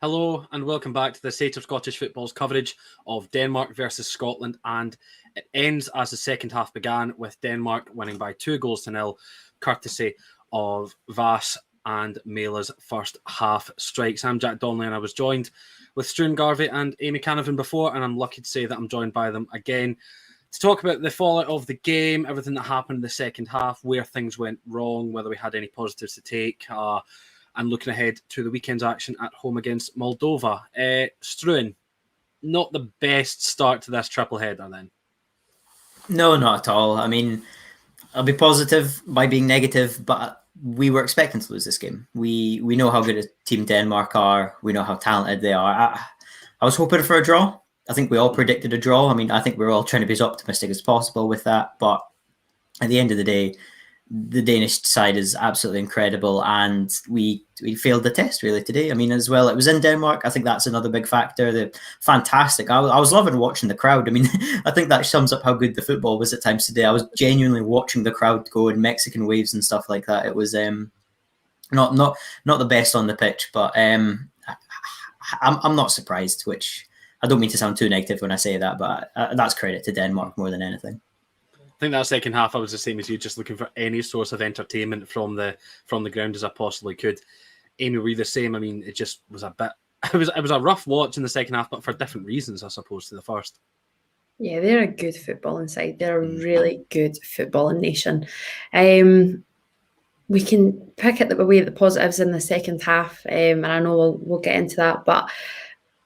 Hello and welcome back to the State of Scottish Football's coverage of Denmark versus Scotland, and it ends as the second half began with Denmark winning by 2-0, courtesy of Vass and Mela's first half strikes. I'm Jack Donnelly and I was joined with Struan Garvey and Amy Canavan before, and I'm lucky to say that I'm joined by them again to talk about the fallout of the game, everything that happened in the second half, where things went wrong, whether we had any positives to take, and looking ahead to the weekend's action at home against Moldova. Struan, not the best start to this triple header then? No, not at all. I mean, I'll be positive by being negative, but we were expecting to lose this game. We know how good a team Denmark are. We know how talented they are. I was hoping for a draw. I think we all predicted a draw. I mean, I think we were all trying to be as optimistic as possible with that. But at the end of the day, the Danish side is absolutely incredible, and we failed the test really today. I mean, as well, it was in Denmark. I think that's another big factor. They're fantastic. I was loving watching the crowd. I mean, I think that sums up how good the football was at times today. I was genuinely watching the crowd go in Mexican waves and stuff like that. It was not the best on the pitch, but I'm not surprised. Which I don't mean to sound too negative when I say that, but that's credit to Denmark more than anything. I think that second half I was the same as you, just looking for any source of entertainment from the ground as I possibly could. Amy, were you the same? I mean, it just was a bit. It was a rough watch in the second half, but for different reasons, I suppose, to the first. Yeah, they're a good footballing side. They're a really good footballing nation. We can pick at away the positives in the second half, and I know we'll get into that, but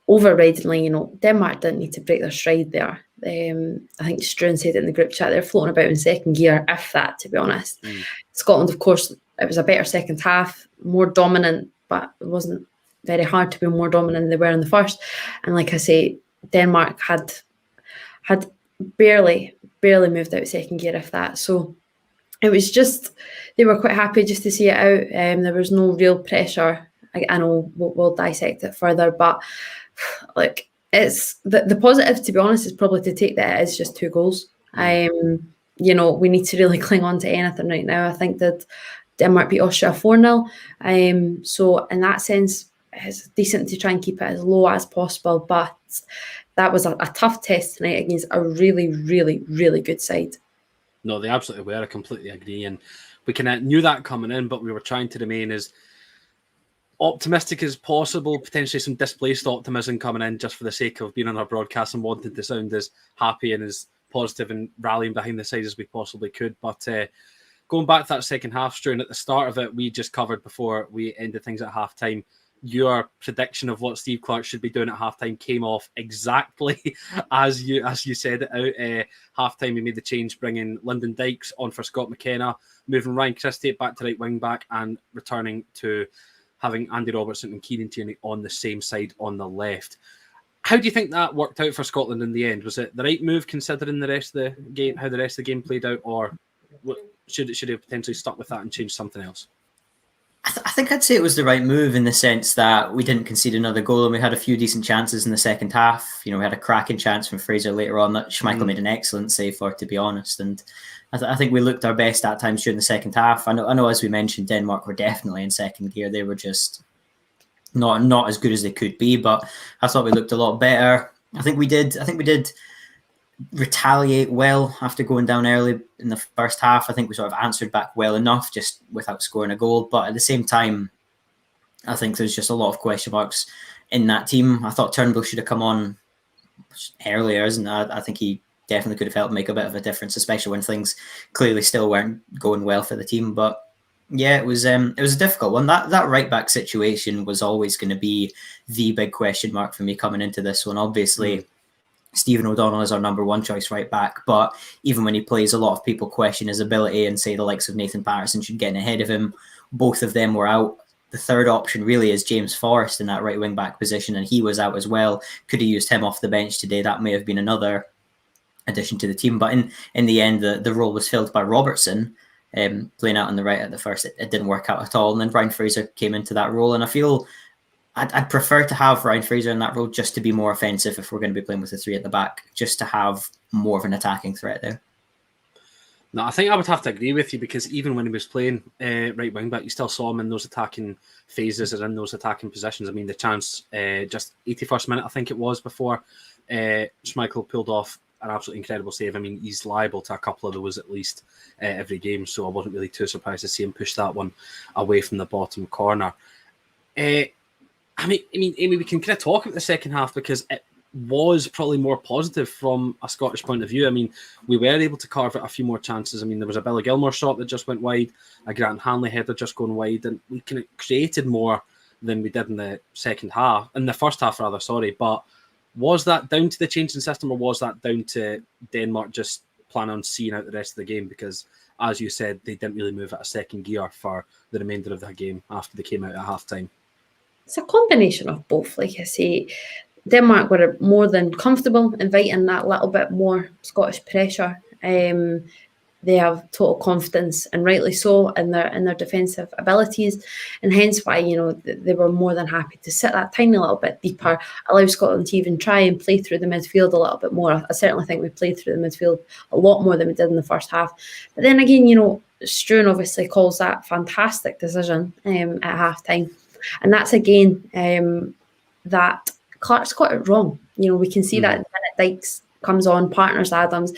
overridingly, Denmark didn't need to break their stride there. I think Struan said it in the group chat, they're floating about in second gear, if that, to be honest. Scotland, of course, it was a better second half, more dominant, but it wasn't very hard to be more dominant than they were in the first. And like I say, Denmark had barely moved out second gear, if that. So it was just, they were quite happy just to see it out. There was no real pressure. I know we'll dissect it further, but like, it's the positive, to be honest, is probably to take that as just 2 goals. We need to really cling on to anything right now. I think that Denmark beat Austria 4-0. So in that sense, it's decent to try and keep it as low as possible. But that was a tough test tonight against a really, really, really good side. No, they absolutely were. I completely agree. And we kind of knew that coming in, but we were trying to remain as optimistic as possible, potentially some displaced optimism coming in just for the sake of being on our broadcast and wanting to sound as happy and as positive and rallying behind the side as we possibly could. But going back to that second half, Struan, at the start of it, we just covered before we ended things at halftime. Your prediction of what Steve Clarke should be doing at halftime came off exactly as you said it out. Halftime, he made the change, bringing Lyndon Dykes on for Scott McKenna, moving Ryan Christie back to right wing back, and returning to having Andy Robertson and Kieran Tierney on the same side on the left. How do you think that worked out for Scotland in the end? Was it the right move considering the rest of the game, how the rest of the game played out, or should it have potentially stuck with that and changed something else? I think I'd say it was the right move in the sense that we didn't concede another goal and we had a few decent chances in the second half. We had a cracking chance from Fraser later on that Schmeichel made an excellent save for, to be honest. And I think we looked our best at times during the second half. I know, as we mentioned, Denmark were definitely in second gear. They were just not as good as they could be, but I thought we looked a lot better. I think we did retaliate well after going down early in the first half. I think we sort of answered back well enough just without scoring a goal. But at the same time, I think there's just a lot of question marks in that team. I thought Turnbull should have come on earlier, and I think he definitely could have helped make a bit of a difference, especially when things clearly still weren't going well for the team. But yeah, it was a difficult one. That right back situation was always going to be the big question mark for me coming into this one. Obviously, Stephen O'Donnell is our number one choice right back, but even when he plays, a lot of people question his ability and say the likes of Nathan Patterson should get in ahead of him. Both of them were out. The third option really is James Forrest in that right wing back position, and he was out as well. Could have used him off the bench today. That may have been another addition to the team, but in the end, the role was filled by Robertson, playing out on the right at the first. It didn't work out at all, and then Ryan Fraser came into that role, and I feel I'd prefer to have Ryan Fraser in that role just to be more offensive if we're going to be playing with the 3 at the back, just to have more of an attacking threat there. No, I think I would have to agree with you, because even when he was playing right wing back, you still saw him in those attacking phases and in those attacking positions. I mean, the chance just 81st minute, I think it was, before Schmeichel pulled off an absolutely incredible save. I mean, he's liable to a couple of those at least every game, so I wasn't really too surprised to see him push that one away from the bottom corner. I mean, Amy, we can kind of talk about the second half, because it was probably more positive from a Scottish point of view. I mean, we were able to carve out a few more chances. I mean, there was a Billy Gilmore shot that just went wide, a Grant Hanley header just going wide, and we kind of created more than we did in the second half, in the first half rather, sorry. But was that down to the changing system, or was that down to Denmark just planning on seeing out the rest of the game? Because, as you said, they didn't really move at a second gear for the remainder of the game after they came out at half-time. It's a combination of both. Like I say, Denmark were more than comfortable inviting that little bit more Scottish pressure. They have total confidence, and rightly so, in their defensive abilities, and hence why, you know, they were more than happy to sit that tiny little bit deeper, allow Scotland to even try and play through the midfield a little bit more. I certainly think we played through the midfield a lot more than we did in the first half. But then again, you know, Struan obviously calls that fantastic decision at half time, and that's again that Clark's got it wrong. You know, we can see that the minute Dykes comes on, partners Adams.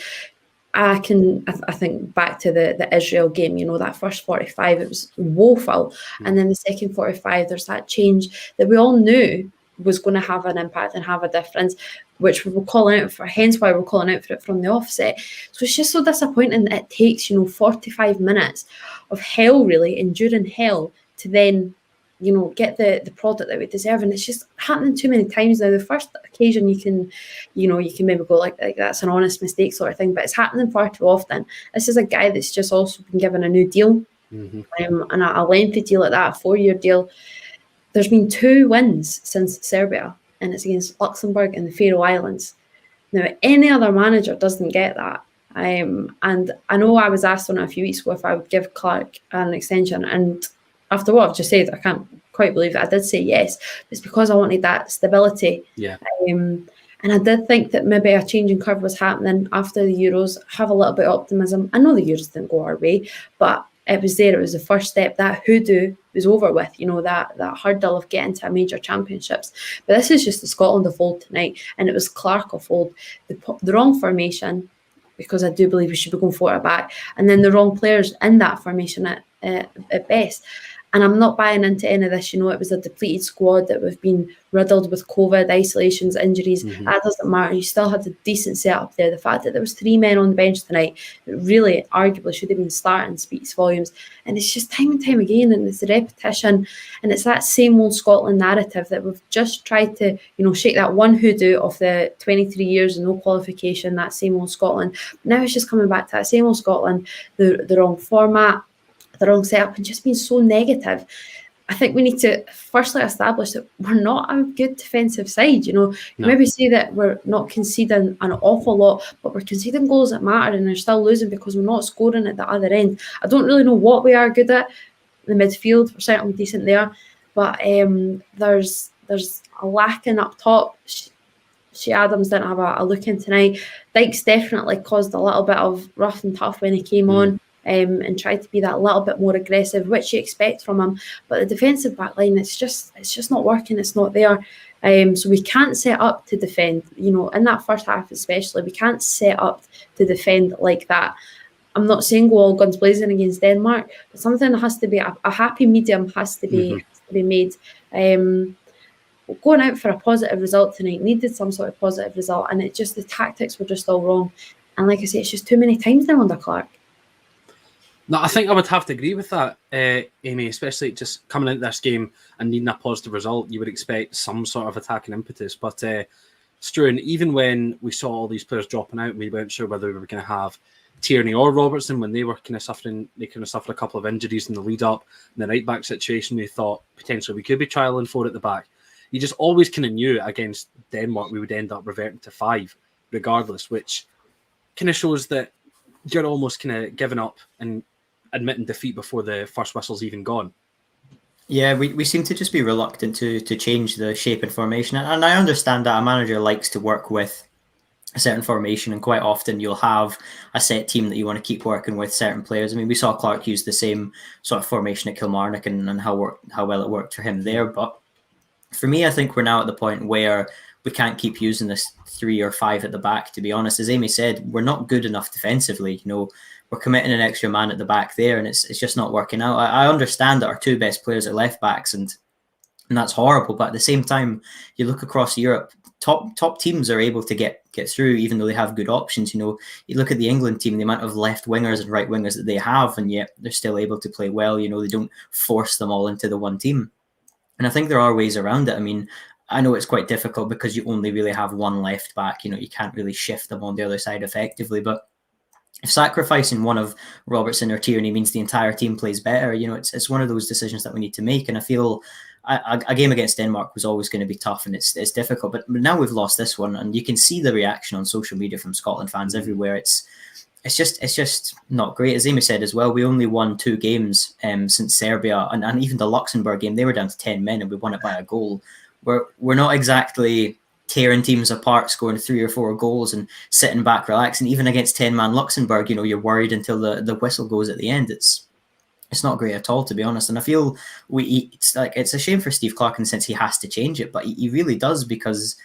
I think back to the Israel game, you know, that first 45, it was woeful. And then the second 45, there's that change that we all knew was going to have an impact and have a difference, which we were calling out for, hence why we're calling out for it from the offset. So it's just so disappointing that it takes, you know, 45 minutes of hell, really, enduring hell, to then, you know, get the product that we deserve. And it's just happening too many times now. The first occasion you can maybe go like that's an honest mistake sort of thing, but it's happening far too often. This is a guy that's just also been given a new deal, and a lengthy deal at that, a 4-year deal. There's been 2 wins since Serbia, and it's against Luxembourg and the Faroe Islands. Now, any other manager doesn't get that. And I know I was asked on it a few weeks ago if I would give Clark an extension, and after what I've just said, I can't quite believe that I did say yes. It's because I wanted that stability. Yeah. And I did think that maybe a changing curve was happening after the Euros. Have a little bit of optimism. I know the Euros didn't go our way, but it was there. It was the first step. That hoodoo was over with, you know, that hurdle of getting to a major championships. But this is just the Scotland of old tonight, and it was Clark of old. The wrong formation, because I do believe we should be going forward back, and then the wrong players in that formation at best. And I'm not buying into any of this. You know, it was a depleted squad that we've been riddled with COVID, isolations, injuries. That doesn't matter. You still had a decent setup there. The fact that there was 3 men on the bench tonight that really arguably should have been starting speaks volumes. And it's just time and time again, and it's the repetition, and it's that same old Scotland narrative that we've just tried to, you know, shake that one hoodoo of the 23 years and no qualification, that same old Scotland. Now it's just coming back to that same old Scotland, the wrong format, the wrong setup, and just being so negative. I think we need to firstly establish that we're not a good defensive side. You know, maybe say that we're not conceding an awful lot, but we're conceding goals that matter, and they're still losing because we're not scoring at the other end. I don't really know what we are good at. The midfield, we're certainly decent there, but there's a lacking up top. Shea Adams didn't have a look in tonight. Dykes definitely caused a little bit of rough and tough when he came on. And tried to be that little bit more aggressive, which you expect from him. But the defensive back line, it's just not working. It's not there. So we can't set up to defend. You know, in that first half especially, we can't set up to defend like that. I'm not saying go all guns blazing against Denmark, but something has to be a happy medium has to be made. Going out for a positive result tonight needed some sort of positive result, and it just, the tactics were just all wrong. And like I say, it's just too many times now under Clark. No, I think I would have to agree with that, Amy, especially just coming into this game and needing a positive result. You would expect some sort of attacking impetus. But Struan, even when we saw all these players dropping out, we weren't sure whether we were going to have Tierney or Robertson when they were kind of suffering. They kind of suffered a couple of injuries in the lead up. In the right back situation, we thought potentially we could be trialling 4 at the back. You just always kind of knew against Denmark we would end up reverting to 5 regardless, which kind of shows that you're almost kind of giving up and admitting defeat before the first whistle's even gone. Yeah, we seem to just be reluctant to change the shape and formation. And I understand that a manager likes to work with a certain formation, and quite often you'll have a set team that you want to keep working with certain players. I mean, we saw Clark use the same sort of formation at Kilmarnock and how well it worked for him there. But for me, I think we're now at the point where we can't keep using this 3 or 5 at the back, to be honest. As Amy said, we're not good enough defensively. We're committing an extra man at the back there, and it's just not working out. I understand that our 2 best players are left backs, and that's horrible. But at the same time, you look across Europe, top teams are able to get through, even though they have good options. You look at the England team, the amount of left wingers and right wingers that they have, and yet they're still able to play well. They don't force them all into the one team. And I think there are ways around it. I mean, I know it's quite difficult because you only really have one left back. You can't really shift them on the other side effectively. But if sacrificing one of Robertson or Tierney means the entire team plays better, it's one of those decisions that we need to make. And I feel a game against Denmark was always going to be tough, and it's difficult. But now we've lost this one, and you can see the reaction on social media from Scotland fans everywhere. It's just not great. As Amy said as well, we only won 2 games since Serbia, and even the Luxembourg game, they were down to 10 men and we won it by a goal. We're not exactly tearing teams apart, scoring 3 or 4 goals and sitting back relaxing. Even against 10-man Luxembourg, you're worried until the whistle goes at the end. It's not great at all, to be honest. And I feel it's a shame for Steve Clarke in the sense he has to change it, but he really does, because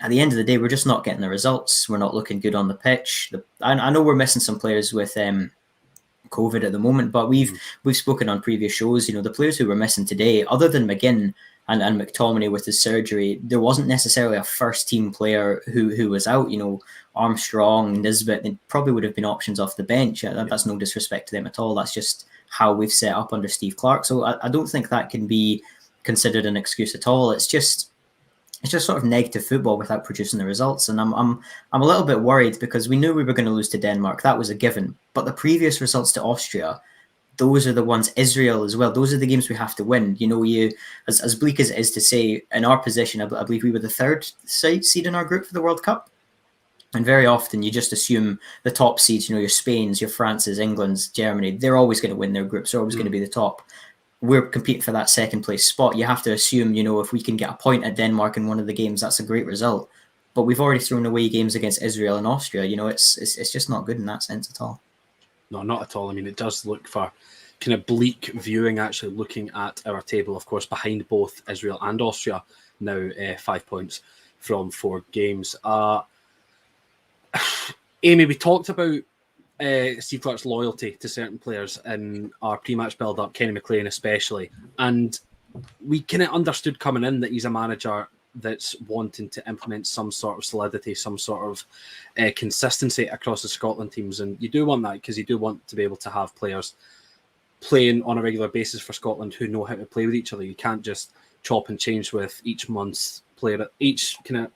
at the end of the day, we're just not getting the results. We're not looking good on the pitch. I know we're missing some players with COVID at the moment, but we've spoken on previous shows. The players who were missing today, other than McGinn and McTominay with his surgery, there wasn't necessarily a first team player who was out. Armstrong, Nisbet, they probably would have been options off the bench. That's no disrespect to them at all. That's just how we've set up under Steve Clarke. So I don't think that can be considered an excuse at all. It's just sort of negative football without producing the results. And I'm a little bit worried, because we knew we were going to lose to Denmark. That was a given. But the previous results to Austria, those are the ones, Israel as well, those are the games we have to win. As bleak as it is to say, in our position, I believe we were the 3rd seed in our group for the World Cup. And very often you just assume the top seeds, your Spains, your Frances, England's, Germany, they're always going to win their groups. They're always going to be the top. We're competing for that 2nd place spot. You have to assume, if we can get a point at Denmark in one of the games, that's a great result. But we've already thrown away games against Israel and Austria. It's just not good in that sense at all. No, not at all. I mean, it does look for kind of bleak viewing, actually, looking at our table, of course, behind both Israel and Austria, now 5 points from 4 games. Amy, we talked about Steve Clarke's loyalty to certain players in our pre-match build-up, Kenny McLean especially, and we kind of understood coming in that he's a manager that's wanting to implement some sort of solidity, some sort of consistency across the Scotland teams, and you do want that, because you do want to be able to have players playing on a regular basis for Scotland who know how to play with each other. You can't just chop and change with each month's player, each kind of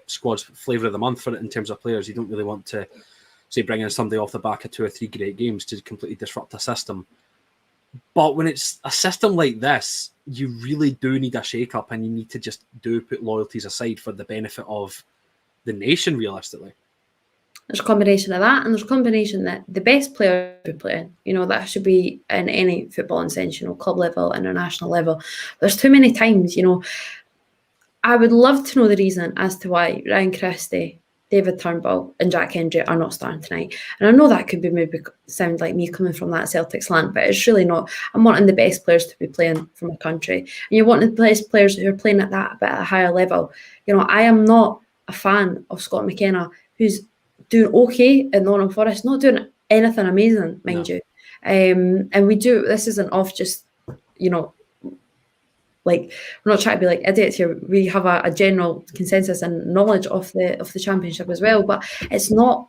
squad's flavour of the month for it in terms of players. You don't really want to, say, bring in somebody off the back of 2 or 3 great games to completely disrupt a system. But when it's a system like this, you really do need a shake-up, and you need to just put loyalties aside for the benefit of the nation, realistically. There's a combination of that, and there's a combination that the best player should be playing. That should be in any footballing sense, club level, international level. There's too many times, I would love to know the reason as to why Ryan Christie, David Turnbull and Jack Hendry are not starting tonight. And I know that could be maybe sound like me coming from that Celtic slant, but it's really not. I'm wanting the best players to be playing for my country. And you want the best players who are playing at that at a higher level. I am not a fan of Scott McKenna, who's doing okay at Nottingham Forest, not doing anything amazing, mind you. And this isn't off just, like, we're not trying to be like idiots here. We have a general consensus and knowledge of the championship as well, but it's not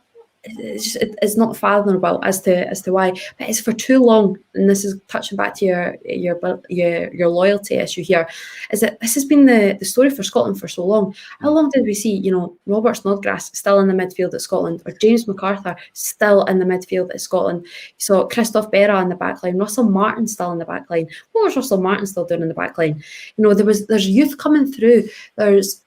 fathomable as to why. But it's for too long, and this is touching back to your loyalty issue here, is that this has been the story for Scotland for so long. How long did we see, Robert Snodgrass still in the midfield at Scotland, or James MacArthur still in the midfield at Scotland? You saw Christophe Berra in the back line, Russell Martin still in the back line. What was Russell Martin still doing in the back line? There's youth coming through. There's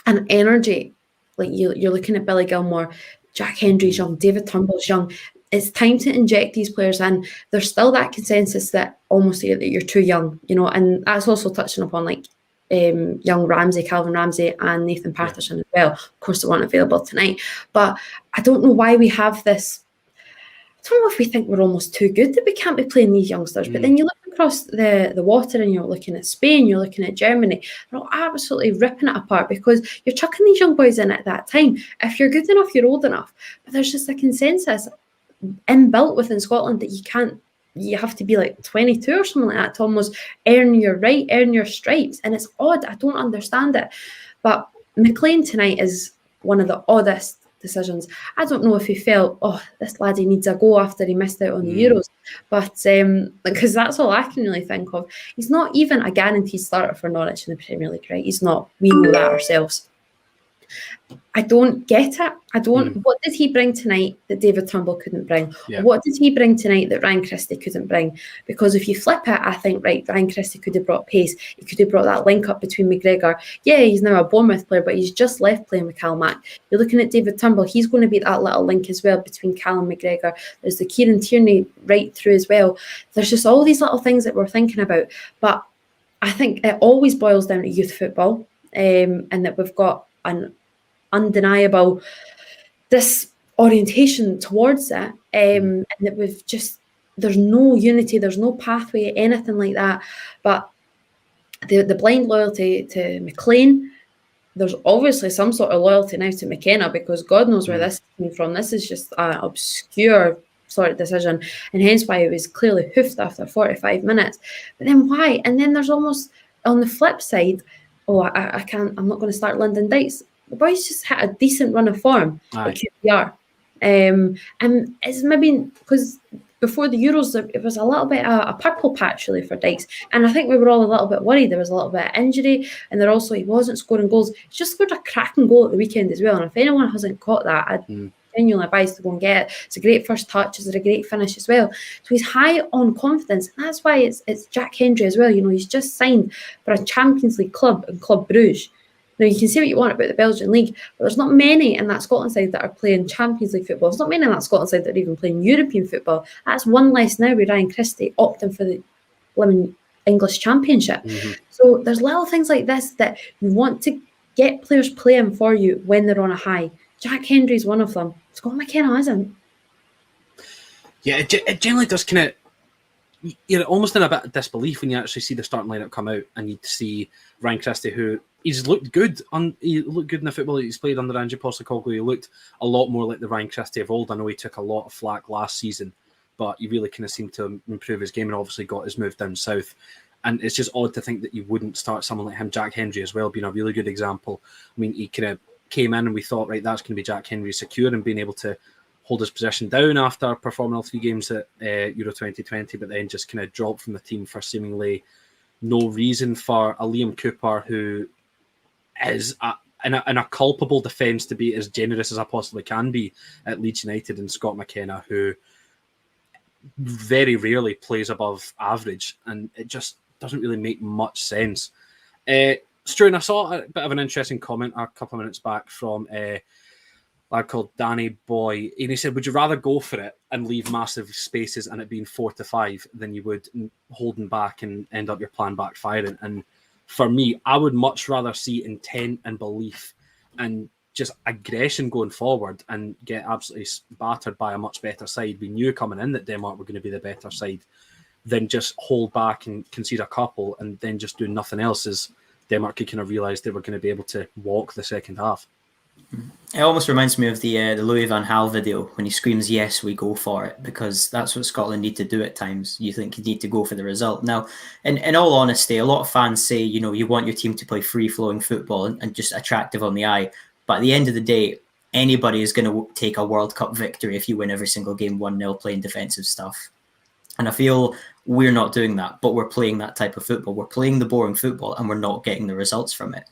an energy. Like you're looking at Billy Gilmore, Jack Hendry's young, David Turnbull's young. It's time to inject these players in. There's still that consensus that almost that you're too young, and that's also touching upon, like, young Calvin Ramsey and Nathan Patterson as well. Of course, they weren't available tonight. But I don't know why we have this. I don't know if we think we're almost too good that we can't be playing these youngsters. But then you look across the water and you're looking at Spain, you're looking at Germany. They're all absolutely ripping it apart because you're chucking these young boys in at that time. If you're good enough, you're old enough. But there's just a consensus inbuilt within Scotland that you have to be like 22 or something like that to almost earn your right, earn your stripes. And it's odd. I don't understand it. But McLean tonight is one of the oddest decisions. I don't know if he felt, this laddie needs a go after he missed out on the Euros. But because that's all I can really think of. He's not even a guaranteed starter for Norwich in the Premier League, right? He's not. We know that ourselves. I don't get it. What did he bring tonight that David Turnbull couldn't bring? Yeah. What did he bring tonight that Ryan Christie couldn't bring? Because if you flip it, I think, Ryan Christie could have brought pace. He could have brought that link up between McGregor. Yeah, he's now a Bournemouth player, but he's just left playing with Cal Mack. You're looking at David Turnbull. He's going to be that little link as well between Cal and McGregor. There's the Kieran Tierney right through as well. There's just all these little things that we're thinking about. But I think it always boils down to youth football, and that we've got an undeniable disorientation towards it, and that there's no unity, there's no pathway, anything like that. But the blind loyalty to McLean, there's obviously some sort of loyalty now to McKenna, because God knows where this came from. This is just an obscure sort of decision, and hence why it was clearly hoofed after 45 minutes. But then why? And then there's almost on the flip side, I'm not going to start Lyndon Dykes. The boys just had a decent run of form at QPR. And it's maybe because before the Euros, it was a little bit a purple patch really for Dykes. And I think we were all a little bit worried. There was a little bit of injury, and there also he wasn't scoring goals. He just scored a cracking goal at the weekend as well. And if anyone hasn't caught that, I'd genuinely advise to go and get it. It's a great first touch. It's a great finish as well. So he's high on confidence. And that's why it's Jack Hendry as well. You know, he's just signed for a Champions League club in Club Brugge. Now, you can say what you want about the Belgian league, but there's not many in that Scotland side that are playing Champions League football. There's not many in that Scotland side that are even playing European football. That's one less now with Ryan Christie opting for the English Championship. So there's little things like this that you want to get players playing for you when they're on a high. Jack Hendry's one of them. Scott McKenna isn't. Yeah, it generally does kind of... You're almost in a bit of disbelief when you actually see the starting lineup come out and you see Ryan Christie, who he's looked good he looked good in the football he's played under Ange Postecoglou. He looked a lot more like the Ryan Christie of old. I know he took a lot of flack last season, but he really kind of seemed to improve his game and obviously got his move down south. And it's just odd to think that you wouldn't start someone like him. Jack Hendry as well being a really good example. I mean, he kind of came in and we thought, right, that's going to be Jack Hendry secure and being able to hold his position down after performing all 3 games at Euro 2020, but then just kind of dropped from the team for seemingly no reason, for a Liam Cooper who is in a culpable defence, to be as generous as I possibly can be at Leeds United, and Scott McKenna, who very rarely plays above average, and it just doesn't really make much sense. Struan, I saw a bit of an interesting comment a couple of minutes back from a lad called Danny Boy, and he said, would you rather go for it and leave massive spaces and it being 4-5 than you would holding back and end up your plan backfiring? And for me, I would much rather see intent and belief and just aggression going forward and get absolutely battered by a much better side. We knew coming in that Denmark were going to be the better side, than just hold back and concede a couple and then just do nothing else, as Denmark could kind of realise they were going to be able to walk the second half. It almost reminds me of the Louis van Gaal video when he screams, yes, we go for it, because that's what Scotland need to do at times. You think you need to go for the result. Now, in all honesty, a lot of fans say, you know, you want your team to play free-flowing football and just attractive on the eye. But at the end of the day, anybody is going to take a World Cup victory if you win every single game 1-0 playing defensive stuff. And I feel we're not doing that, but we're playing that type of football. We're playing the boring football and we're not getting the results from it.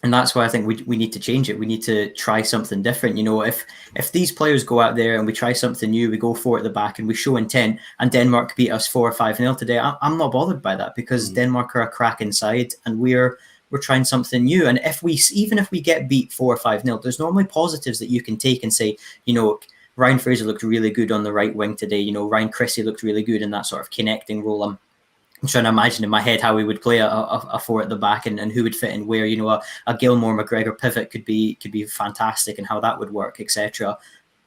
And that's why I think we need to change it. We need to try something different. You know, if these players go out there and we try something new, we go for it at the back and we show intent, and Denmark beat us 4 or 5-0 today, I'm not bothered by that, because Denmark are a crack inside and we're trying something new. And even if we get beat 4 or 5-0, there's normally positives that you can take and say, you know, Ryan Fraser looked really good on the right wing today. You know, Ryan Christie looked really good in that sort of connecting role. I'm trying to imagine in my head how we would play a four at the back and who would fit in where. You know, a Gilmore McGregor pivot could be fantastic, and how that would work, etc.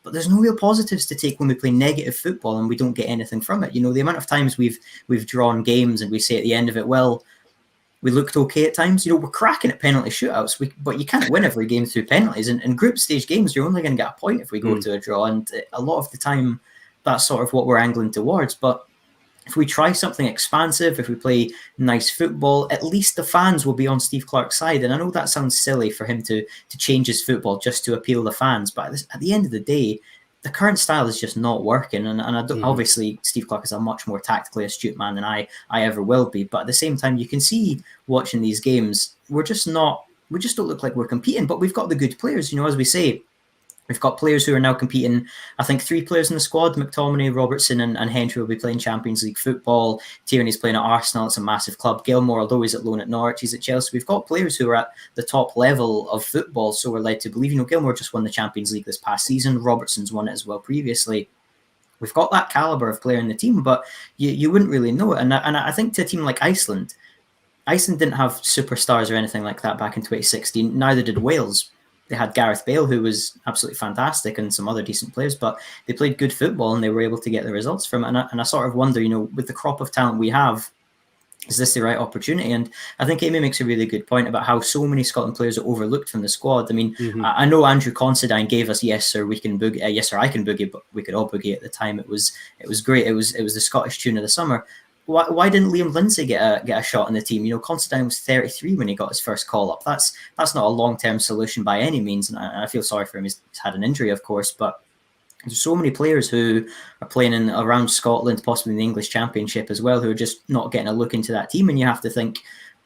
But there's no real positives to take when we play negative football and we don't get anything from it. You know, the amount of times we've drawn games and we say at the end of it, well, we looked okay at times. You know, we're cracking at penalty shootouts, but you can't win every game through penalties. And in group stage games, you're only going to get a point if we go to a draw. And a lot of the time, that's sort of what we're angling towards. But if we try something expansive, if we play nice football, at least the fans will be on Steve Clarke's side. And I know that sounds silly for him to change his football just to appeal the fans. But at the end of the day, the current style is just not working. And I don't, obviously, Steve Clarke is a much more tactically astute man than I ever will be. But at the same time, you can see watching these games, we just don't look like we're competing. But we've got the good players, you know, as we say. We've got players who are now competing. I think 3 players in the squad, McTominay, Robertson and Hendry will be playing Champions League football. Tierney's playing at Arsenal. It's a massive club. Gilmore, although he's at loan at Norwich, he's at Chelsea. We've got players who are at the top level of football, so we're led to believe. You know, Gilmore just won the Champions League this past season. Robertson's won it as well previously. We've got that calibre of player in the team, but you wouldn't really know it. And I think to a team like Iceland didn't have superstars or anything like that back in 2016. Neither did Wales. They had Gareth Bale, who was absolutely fantastic, and some other decent players, but they played good football and they were able to get the results from it. And I sort of wonder, you know, with the crop of talent we have, is this the right opportunity? And I think Amy makes a really good point about how so many Scotland players are overlooked from the squad. I mean, I know Andrew Considine gave us "Yes Sir, We Can Boogie," "Yes Sir, I Can Boogie," but we could all boogie at the time. It was great. It was the Scottish tune of the summer. Why didn't Liam Lindsay get a shot in the team? You know, Considine was 33 when he got his first call up. That's not a long-term solution by any means, and I feel sorry for him. He's had an injury, of course, but there's so many players who are playing around Scotland, possibly in the English Championship as well, who are just not getting a look into that team. And you have to think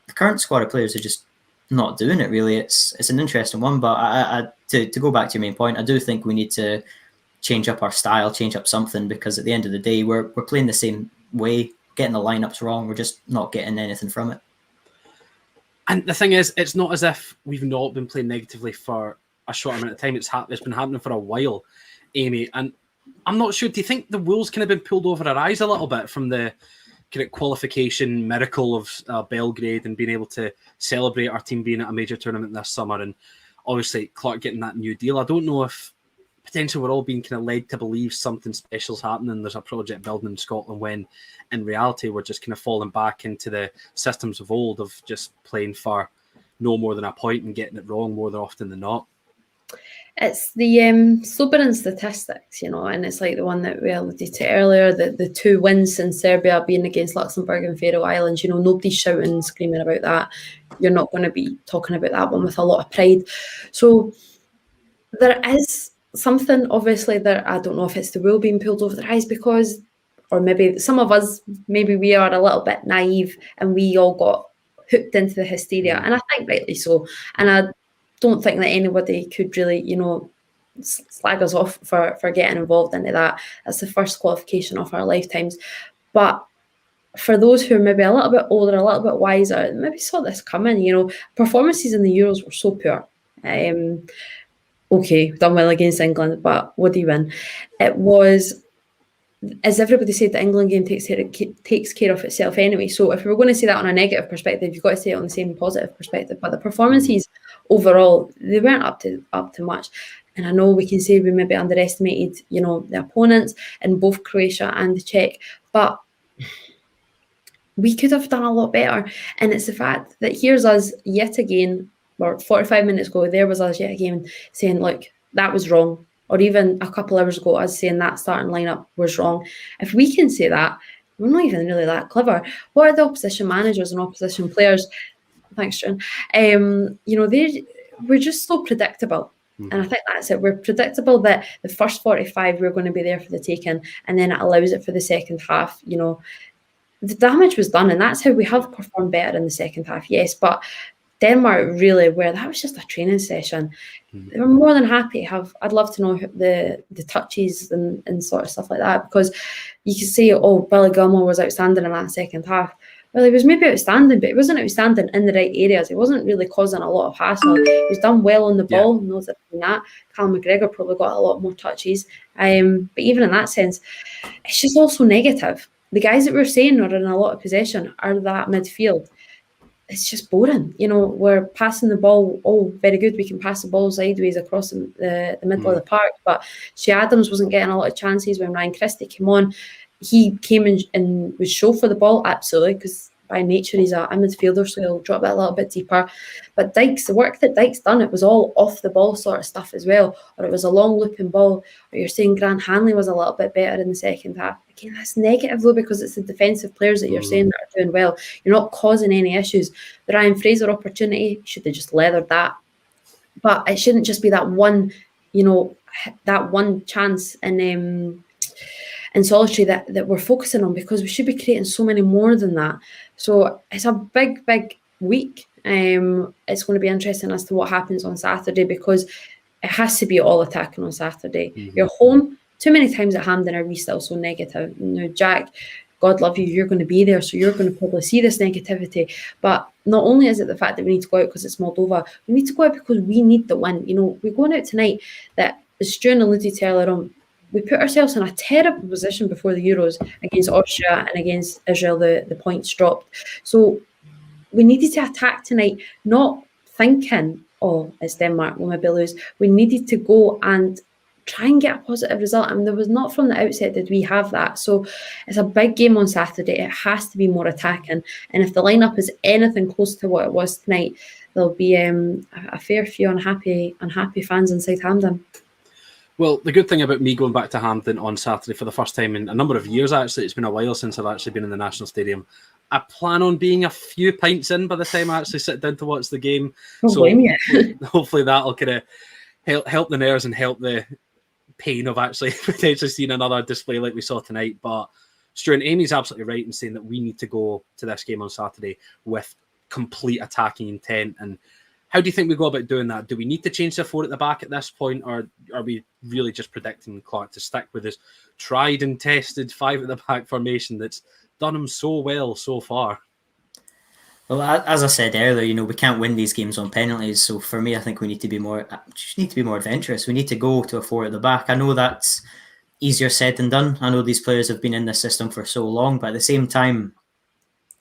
the current squad of players are just not doing it. Really, it's an interesting one. But to go back to your main point, I do think we need to change up our style, change up something, because at the end of the day, we're playing the same way. Getting the lineups wrong, we're just not getting anything from it. And the thing is, it's not as if we've not been playing negatively for a short amount of time. It's been happening for a while, Amy. And I'm not sure. Do you think the wool's kind of been pulled over our eyes a little bit from the kind of qualification miracle of Belgrade and being able to celebrate our team being at a major tournament this summer, and obviously Clarke getting that new deal? I don't know if potentially we're all being kind of led to believe something special's happening. There's a project building in Scotland, when in reality we're just kind of falling back into the systems of old of just playing for no more than a point and getting it wrong more often than not. It's the sobering statistics, you know, and it's like the one that we alluded to earlier, the 2 wins in Serbia being against Luxembourg and Faroe Islands. You know, nobody's shouting and screaming about that. You're not going to be talking about that one with a lot of pride. So there is something, obviously, there. I don't know if it's the wool being pulled over their eyes, because, or maybe some of us, maybe we are a little bit naive and we all got hooked into the hysteria, and I think rightly so. And I don't think that anybody could really, you know, slag us off for getting involved into that. That's the first qualification of our lifetimes. But for those who are maybe a little bit older, a little bit wiser, maybe saw this coming. You know, performances in the Euros were so poor. Okay, done well against England, but what do you win? It was, as everybody said, the England game takes care of itself anyway. So if we were going to say that on a negative perspective, you've got to say it on the same positive perspective. But the performances overall, they weren't up to much. And I know we can say we maybe underestimated, you know, the opponents in both Croatia and the Czech, but we could have done a lot better. And it's the fact that here's us yet again, or 45 minutes ago, there was us yet again saying, look, that was wrong. Or even a couple hours ago, us saying that starting lineup was wrong. If we can say that, we're not even really that clever. What are the opposition managers and opposition players? Thanks, John. You know, we're just so predictable. And I think that's it. We're predictable that the first 45 we're going to be there for the taking, and then it allows it for the second half. You know, the damage was done, and that's how we have performed better in the second half, yes. But Denmark really, where that was just a training session. They were more than happy to have. I'd love to know the touches and sort of stuff like that, because you could say, oh, Billy Gilmore was outstanding in that second half. Well, he was maybe outstanding, but he wasn't outstanding in the right areas. He wasn't really causing a lot of hassle. He was done well on the ball. Knows that. Callum McGregor probably got a lot more touches. But even in that sense, it's just also negative. the guys that we're saying are in a lot of possession are that midfield. It's just boring. We're passing the ball. Oh, very good. We can pass the ball sideways across the middle of the park. But Shea Adams wasn't getting a lot of chances when Ryan Christie came on. He came in and would show for the ball, absolutely, because by nature he's a midfielder, so he'll drop it a little bit deeper. But Dykes, the work that Dykes done, it was all off the ball sort of stuff as well, or it was a long looping ball, or you're saying Grant Hanley was a little bit better in the second half. Again, that's negative though, because it's the defensive players that you're saying that are doing well. You're not causing any issues. The Ryan Fraser opportunity, should have just leathered that. But it shouldn't just be that one, that one chance in solitary that we're focusing on, because we should be creating so many more than that. So it's a big week. It's going to be interesting as to what happens on Saturday, because it has to be all attacking on Saturday. You're home. Too many times at Hampden are we still so negative? Jack, God love you, you're going to be there, so you're going to probably see this negativity. But not only is it the fact that we need to go out because it's Moldova, we need to go out because we need the win. We're going out tonight that, as Stuart alluded to earlier on, we put ourselves in a terrible position before the Euros against Austria and against Israel. The points dropped. So we needed to attack tonight, not thinking, oh, it's Denmark, we'll maybe lose. We needed to go and try and get a positive result. I mean, there was not from the outset did we have that. So it's a big game on Saturday. It has to be more attacking. And if the lineup is anything close to what it was tonight, there'll be a fair few unhappy fans inside Hampden. Well, the good thing about me going back to Hampden on Saturday for the first time in a number of years, actually, it's been a while since I've actually been in the National Stadium. I plan on being a few pints in by the time I actually sit down to watch the game. Hopefully that'll kind of help the nerves and help the pain of actually potentially seeing another display like we saw tonight. But Stuart, Amy's absolutely right in saying that we need to go to this game on Saturday with complete attacking intent. And how do you think we go about doing that? Do we need to change the four at the back at this point, or are we really just predicting Clark to stick with his tried and tested 5 at the back formation that's done him so well so far? Well, as I said earlier, we can't win these games on penalties. So for me, I think we need to be more adventurous. We need to go to a 4 at the back. I know that's easier said than done. I know these players have been in this system for so long, but at the same time,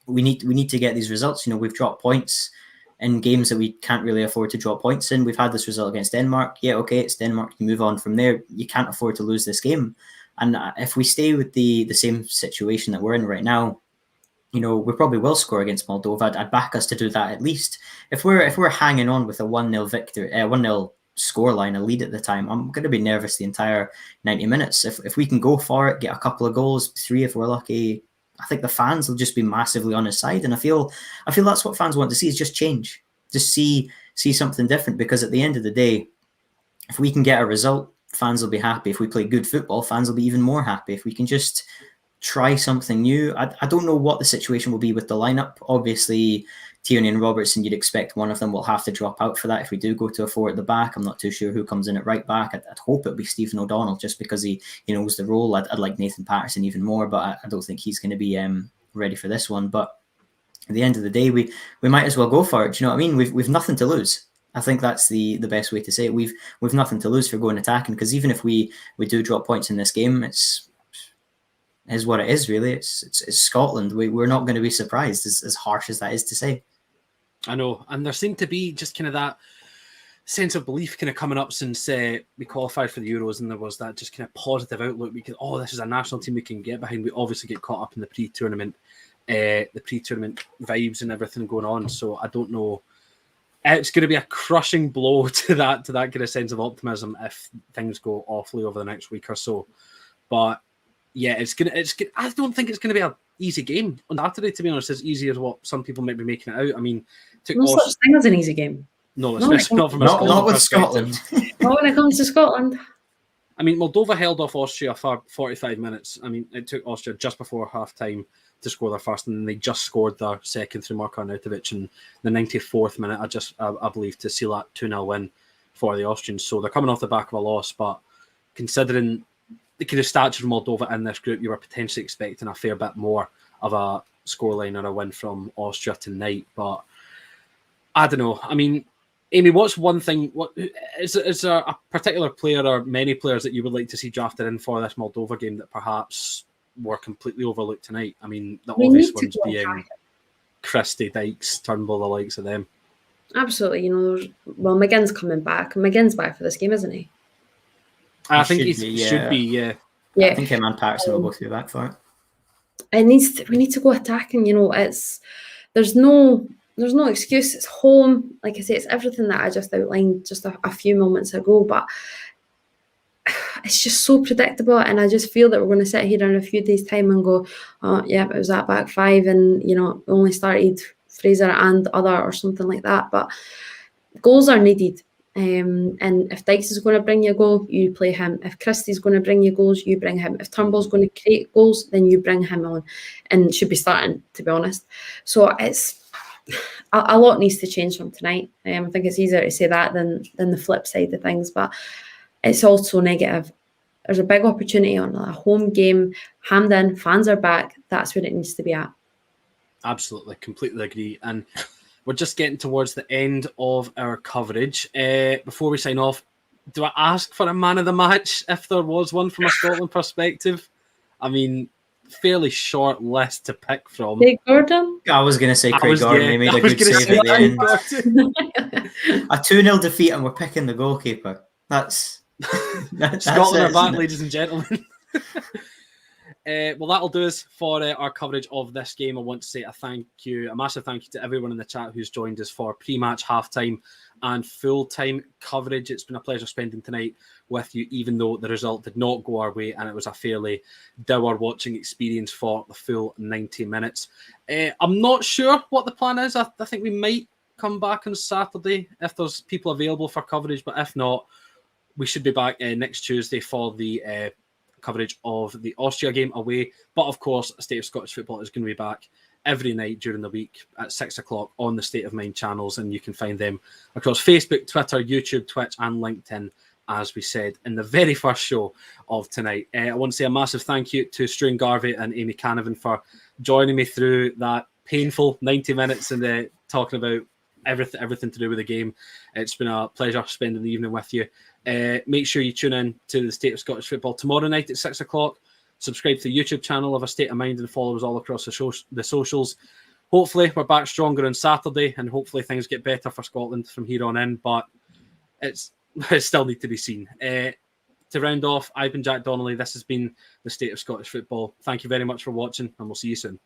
we need to get these results. We've dropped points in games that we can't really afford to drop points in. We've had this result against Denmark. Yeah, okay, it's Denmark. You move on from there. You can't afford to lose this game. And if we stay with the same situation that we're in right now, we probably will score against Moldova. I'd back us to do that at least. If we're hanging on with a 1-0 victory, 1-0 scoreline, a lead at the time, I'm going to be nervous the entire 90 minutes. If we can go for it, get a couple of goals, 3 if we're lucky, I think the fans will just be massively on his side. And I feel that's what fans want to see, is just change. Just see something different, because at the end of the day, if we can get a result, fans will be happy. If we play good football, fans will be even more happy. If we can just try something new. I don't know what the situation will be with the lineup. Obviously, Tierney and Robertson, you'd expect one of them will have to drop out for that if we do go to a 4 at the back. I'm not too sure who comes in at right back. I'd hope it'll be Stephen O'Donnell, just because he knows the role. I'd like Nathan Patterson even more, but I don't think he's going to be ready for this one. But at the end of the day, we might as well go for it. Do you know what I mean? We've nothing to lose. I think that's the best way to say it. We've nothing to lose for going attacking, because even if we do drop points in this game, is what it is, really. It's Scotland. We're not going to be surprised, as harsh as that is to say. I know, and there seemed to be just kind of that sense of belief kind of coming up since we qualified for the Euros, and there was that just kind of positive outlook. This is a national team we can get behind. We obviously get caught up in the pre-tournament vibes and everything going on. So I don't know. It's going to be a crushing blow to that kind of sense of optimism if things go awfully over the next week or so. But yeah, I don't think it's going to be an easy game on Saturday, to be honest, as easy as what some people might be making it out. I mean, no such thing as an easy game. No, especially not from a Scotland not with Scotland. Not when it comes to Scotland. I mean, Moldova held off Austria for 45 minutes. I mean, it took Austria just before half-time to score their first, and then they just scored their second through Marko Arnautovic in the 94th minute, I believe, to seal that 2-0 win for the Austrians. So they're coming off the back of a loss, but considering the kind of stature of Moldova in this group, you were potentially expecting a fair bit more of a scoreline or a win from Austria tonight. But I don't know. I mean, Amy, what's one thing? Is there a particular player or many players that you would like to see drafted in for this Moldova game that perhaps were completely overlooked tonight. I mean, the We obvious need to ones go being attack. Christie, Dykes, Turnbull, the likes of them. Absolutely, McGinn's coming back. McGinn's back for this game, isn't he? I think should he be, should be, yeah. Yeah. I think him and Patterson will both be back for it. We need to go attacking. There's no excuse. It's home. Like I say, it's everything that I just outlined just a few moments ago. But it's just so predictable, and I just feel that we're going to sit here in a few days' time and go, "Oh, yeah, it was that back five, and we only started Fraser and other or something like that." But goals are needed. And if Dykes is going to bring you a goal, you play him. If Christie's going to bring you goals, you bring him. If Turnbull's going to create goals, then you bring him on, and should be starting, to be honest. So it's a lot needs to change from tonight. I think it's easier to say that than the flip side of things, but it's also negative. There's a big opportunity on a home game. Hampden, fans are back. That's where it needs to be at. Absolutely, completely agree. And we're just getting towards the end of our coverage. Before we sign off, do I ask for a man of the match if there was one from a Scotland perspective? I mean, fairly short list to pick from. Craig Gordon? I was going to say Craig Gordon. He made a good save at the end. A 2-0 defeat, and we're picking the goalkeeper. That's Scotland are back, ladies and gentlemen. Well, that'll do us for our coverage of this game. I want to say a massive thank you to everyone in the chat who's joined us for pre-match, half-time and full-time coverage. It's been a pleasure spending tonight with you, even though the result did not go our way and it was a fairly dour watching experience for the full 90 minutes. I'm not sure what the plan is. I think we might come back on Saturday if there's people available for coverage, but if not, we should be back next Tuesday for the coverage of the Austria game away. But of course, State of Scottish Football is going to be back every night during the week at 6 o'clock on the State of Mind channels, and you can find them across Facebook, Twitter, YouTube, Twitch, and LinkedIn, as we said in the very first show of tonight. I want to say a massive thank you to Struan Garvey and Amy Canavan for joining me through that painful 90 minutes and talking about everything to do with the game. It's been a pleasure spending the evening with you. Make sure you tune in to the State of Scottish Football tomorrow night at 6 o'clock. Subscribe to the YouTube channel of A State of Mind and follow us all across the socials. Hopefully, we're back stronger on Saturday, and hopefully things get better for Scotland from here on in, but it still need to be seen. To round off, I've been Jack Donnelly. This has been the State of Scottish Football. Thank you very much for watching, and we'll see you soon.